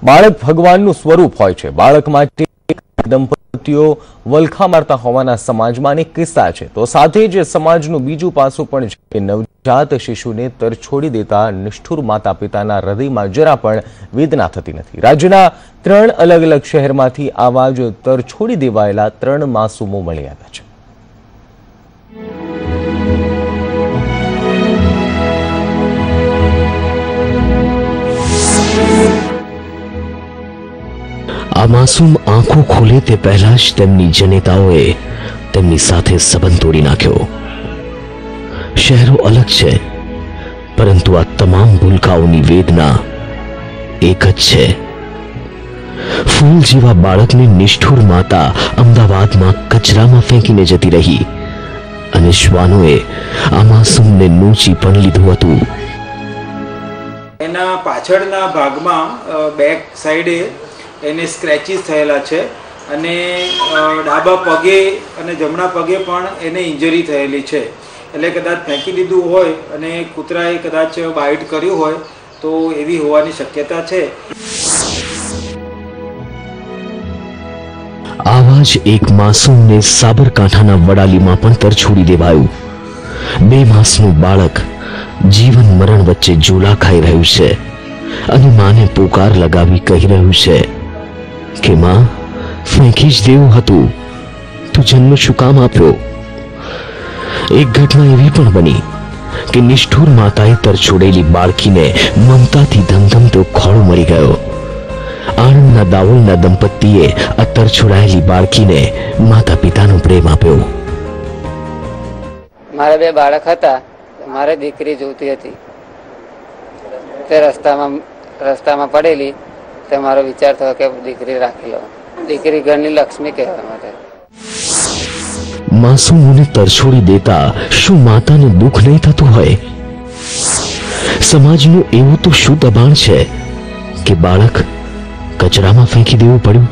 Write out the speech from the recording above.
બાળક ભગવાનનું સ્વરૂપ હોય છે। બાળક માટે દંપતીઓ વલખા મારતા હોવાના સમાજમાં અનેક કિસ્સા છે। તો સાથે જ સમાજનું બીજું પાસું પણ છે કે નવજાત શિશુને તરછોડી દેતા નિષ્ઠુર માતા પિતાના હૃદયમાં જરા પણ વેદના થતી નથી। રાજ્યના 3 અલગ અલગ શહેરમાંથી આવા જ તરછોડી દેવાયેલા 3 માસૂમો મળી આવ્યા છે। आ मासूम आंखों खोले ते पहला ज तेमनी जनेताओए तेमनी साथे संबंध तोड़ी नाख्यो। शहरों अलग छे परंतु आ तमाम भूलकाओनी वेदना एक ज छे। फूल जेवा बाळकने निष्ठुर माता अमदावाद में कचरा में फेंकीने जती रही अने श्वानोए आ मासूमने नूची पण लीधुं हतुं। एना पाछळना भागमां बेक साइडे એને સ્ક્રેચીસ થયેલા છે અને ડાબા પગે અને જમણા પગે પણ એને ઇન્જરી થયેલી છે। એટલે કદાચ ફેંકી દીધું હોય અને કૂતરાએ કદાચ બાઇટ કર્યું હોય તો એવી હોવાની શક્યતા છે। આવા જ એક માસૂમને સાબરકાંઠાના વડાલીમાં પણ તરછોડી દેવાયું। 2 માસનું બાળક જીવન મરણ વચ્ચે ઝૂલા ખાઈ રહ્યું છે અને માને પુકાર લગાવી કહી રહ્યું છે કે मां फेंकी ज देवुं हतुं, तू जन्म शुं काम आप्यो। एक घटना एवी पण बनी कि निष्ठुर माताए तरछोड़ेली बाळकीने ममताथी धमधमतो खोळो मळी गयो। आणंदना दावलना दंपतीए आ तरछोड़ायेली बाळकीने माता पितानो प्रेम आप्यो। मारे 2 बाळक हता, मारे दीकरी जोती हती ते रस्तामां पड़ेली तो मारो विचार थयो के दीकरी राखी लो। दीकरी घरनी लक्ष्मी कहेवाय माटे। मासूमोने तरछोड़ी देता शुं माताने दुख नहीं थतुं होय? समाजनुं एवुं तो शुं दबाण छे के बाळक कचरामां फेंकी देवुं पड्युं?